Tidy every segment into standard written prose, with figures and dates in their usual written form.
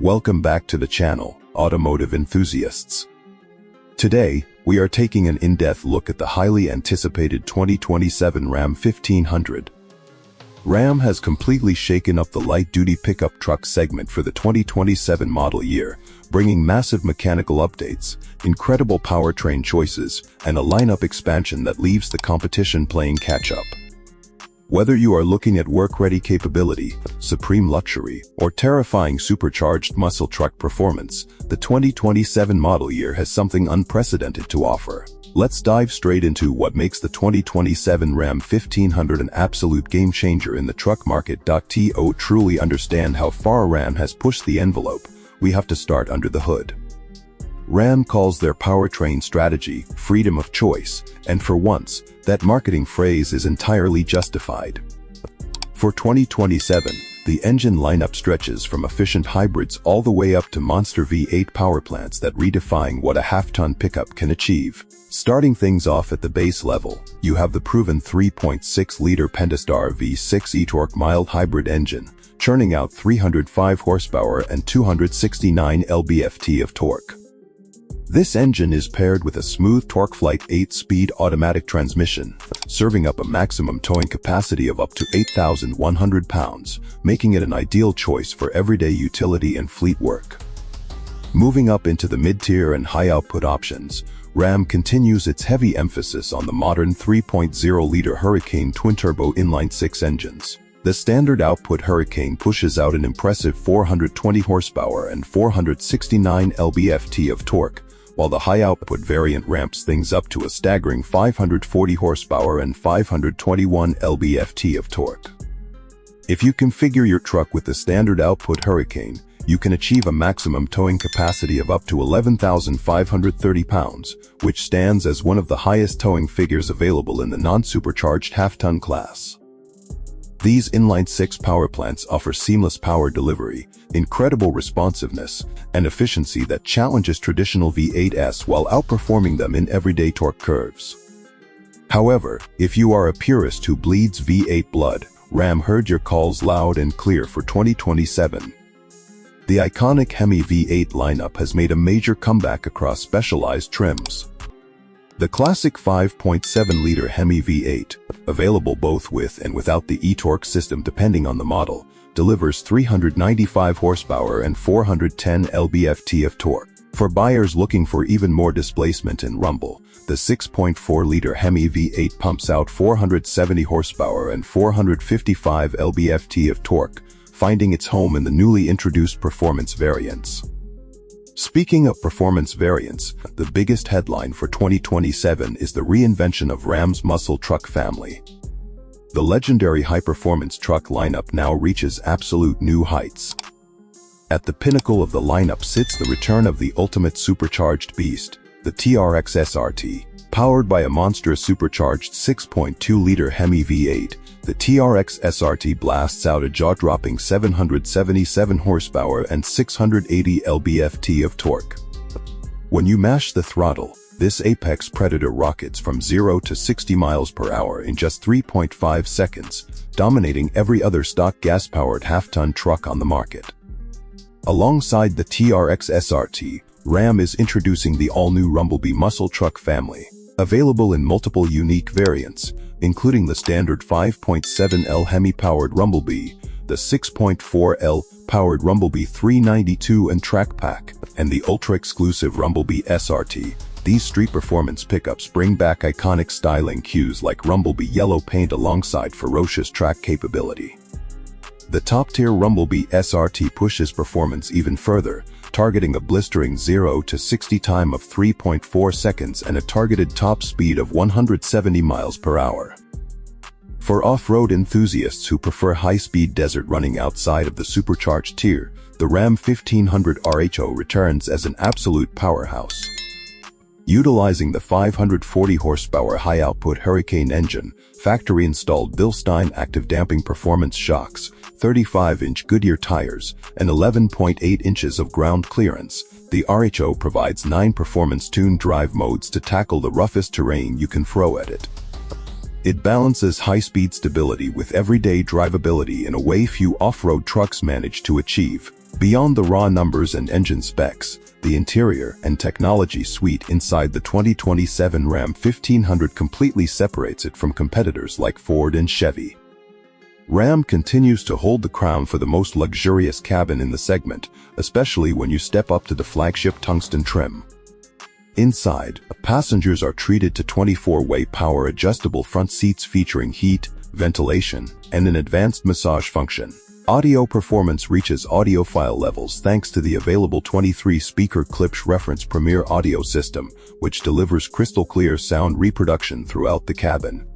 Welcome back to the channel, automotive enthusiasts. Today, we are taking an in-depth look at the highly anticipated 2027 Ram 1500. Ram has completely shaken up the light-duty pickup truck segment for the 2027 model year, bringing massive mechanical updates, incredible powertrain choices, and a lineup expansion that leaves the competition playing catch-up. Whether you are looking at work-ready capability, supreme luxury, or terrifying supercharged muscle truck performance, the 2027 model year has something unprecedented to offer. Let's dive straight into what makes the 2027 Ram 1500 an absolute game-changer in the truck market. To truly understand how far Ram has pushed the envelope, we have to start under the hood. Ram calls their powertrain strategy freedom of choice, and for once, that marketing phrase is entirely justified. For 2027, the engine lineup stretches from efficient hybrids all the way up to monster V8 power plants that redefine what a half-ton pickup can achieve. Starting things off at the base level, you have the proven 3.6-liter Pentastar V6 e-torque mild hybrid engine, churning out 305 horsepower and 269 lb-ft of torque. This engine is paired with a smooth TorqueFlite 8-speed automatic transmission, serving up a maximum towing capacity of up to 8,100 pounds, making it an ideal choice for everyday utility and fleet work. Moving up into the mid-tier and high-output options, Ram continues its heavy emphasis on the modern 3.0-liter Hurricane twin-turbo inline-six engines. The standard output Hurricane pushes out an impressive 420 horsepower and 469 lb-ft of torque, while the high-output variant ramps things up to a staggering 540 horsepower and 521 lb-ft of torque. If you configure your truck with the standard output Hurricane, you can achieve a maximum towing capacity of up to 11,530 pounds, which stands as one of the highest towing figures available in the non-supercharged half-ton class. These inline-six power plants offer seamless power delivery, incredible responsiveness, and efficiency that challenges traditional V8s while outperforming them in everyday torque curves. However, if you are a purist who bleeds V8 blood, Ram heard your calls loud and clear for 2027. The iconic HEMI V8 lineup has made a major comeback across specialized trims. The classic 5.7-liter HEMI V8, available both with and without the e-torque system depending on the model, delivers 395 horsepower and 410 lb-ft of torque. For buyers looking for even more displacement and rumble, the 6.4-liter HEMI V8 pumps out 470 horsepower and 455 lb-ft of torque, finding its home in the newly introduced performance variants. Speaking of performance variants, the biggest headline for 2027 is the reinvention of Ram's muscle truck family. The legendary high-performance truck lineup now reaches absolute new heights. At the pinnacle of the lineup sits the return of the ultimate supercharged beast, the TRX SRT. Powered by a monstrous supercharged 6.2-liter HEMI V8, the TRX SRT blasts out a jaw-dropping 777 horsepower and 680 lb-ft of torque. When you mash the throttle, this apex predator rockets from 0 to 60 miles per hour in just 3.5 seconds, dominating every other stock gas-powered half-ton truck on the market. Alongside the TRX SRT, Ram is introducing the all-new Rumble Bee muscle truck family, available in multiple unique variants, including the standard 5.7L HEMI-powered Rumble Bee, the 6.4L powered Rumble Bee 392 and Track Pack, and the ultra-exclusive Rumble Bee SRT. These street performance pickups bring back iconic styling cues like Rumble Bee yellow paint alongside ferocious track capability. The top-tier Rumble Bee SRT pushes performance even further, targeting a blistering 0 to 60 time of 3.4 seconds and a targeted top speed of 170 miles per hour. For off-road enthusiasts who prefer high-speed desert running outside of the supercharged tier, the Ram 1500 RHO returns as an absolute powerhouse. Utilizing the 540 horsepower high-output Hurricane engine, factory-installed Bilstein active damping performance shocks, 35-inch Goodyear tires, and 11.8 inches of ground clearance, the RHO provides 9 performance-tuned drive modes to tackle the roughest terrain you can throw at it. It balances high-speed stability with everyday drivability in a way few off-road trucks manage to achieve. Beyond the raw numbers and engine specs, the interior and technology suite inside the 2027 Ram 1500 completely separates it from competitors like Ford and Chevy. Ram continues to hold the crown for the most luxurious cabin in the segment, especially when you step up to the flagship Tungsten trim. Inside, passengers are treated to 24-way power-adjustable front seats featuring heat, ventilation, and an advanced massage function. Audio performance reaches audiophile levels thanks to the available 23-speaker Klipsch reference Premier audio system, which delivers crystal-clear sound reproduction throughout the cabin.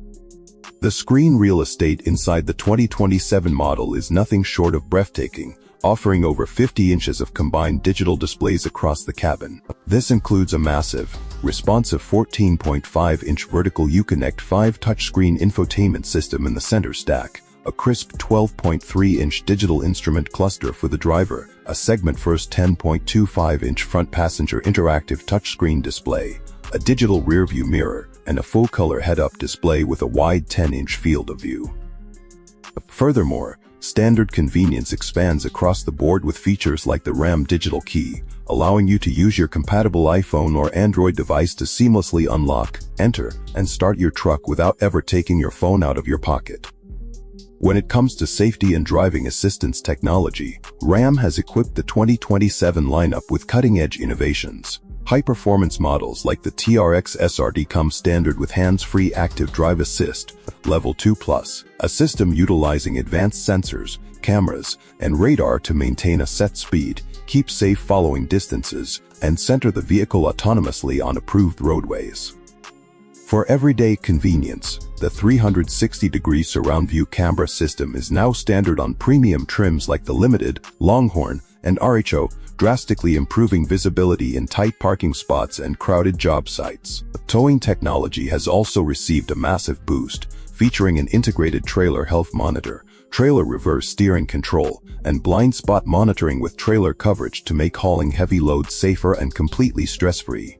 The screen real estate inside the 2027 model is nothing short of breathtaking, offering over 50 inches of combined digital displays across the cabin. This includes a massive, responsive 14.5-inch vertical Uconnect 5 touchscreen infotainment system in the center stack, a crisp 12.3-inch digital instrument cluster for the driver, a segment-first 10.25-inch front passenger interactive touchscreen display, a digital rearview mirror, and a full-color head-up display with a wide 10-inch field of view. Furthermore, standard convenience expands across the board with features like the Ram Digital Key, allowing you to use your compatible iPhone or Android device to seamlessly unlock, enter, and start your truck without ever taking your phone out of your pocket. When it comes to safety and driving assistance technology, Ram has equipped the 2027 lineup with cutting-edge innovations. High-performance models like the TRX SRT come standard with hands-free active drive assist, Level 2+, a system utilizing advanced sensors, cameras, and radar to maintain a set speed, keep safe following distances, and center the vehicle autonomously on approved roadways. For everyday convenience, the 360-degree surround view camera system is now standard on premium trims like the Limited, Longhorn, and RHO, drastically improving visibility in tight parking spots and crowded job sites. Towing technology has also received a massive boost, featuring an integrated trailer health monitor, trailer reverse steering control, and blind spot monitoring with trailer coverage to make hauling heavy loads safer and completely stress-free.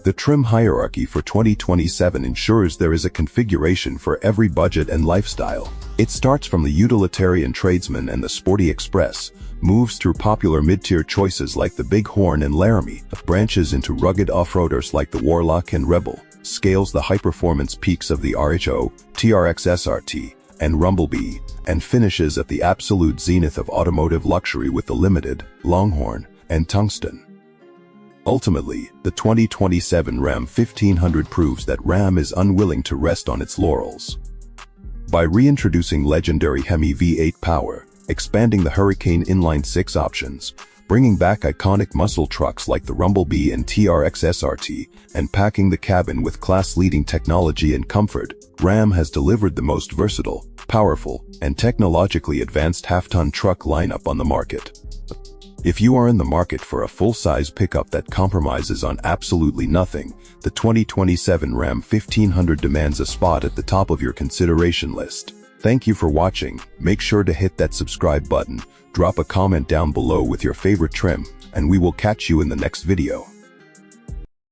The trim hierarchy for 2027 ensures there is a configuration for every budget and lifestyle. It starts from the utilitarian Tradesman and the Sporty Express, moves through popular mid-tier choices like the Bighorn and Laramie, branches into rugged off-roaders like the Warlock and Rebel, scales the high-performance peaks of the RHO, TRX SRT, and Rumble Bee, and finishes at the absolute zenith of automotive luxury with the Limited, Longhorn, and Tungsten. Ultimately, the 2027 Ram 1500 proves that Ram is unwilling to rest on its laurels. By reintroducing legendary HEMI V8 power, expanding the Hurricane inline-six options, bringing back iconic muscle trucks like the Rumble Bee and TRX SRT, and packing the cabin with class-leading technology and comfort, Ram has delivered the most versatile, powerful, and technologically advanced half-ton truck lineup on the market. If you are in the market for a full-size pickup that compromises on absolutely nothing, the 2027 Ram 1500 demands a spot at the top of your consideration list. Thank you for watching. Make sure to hit that subscribe button, drop a comment down below with your favorite trim, and we will catch you in the next video.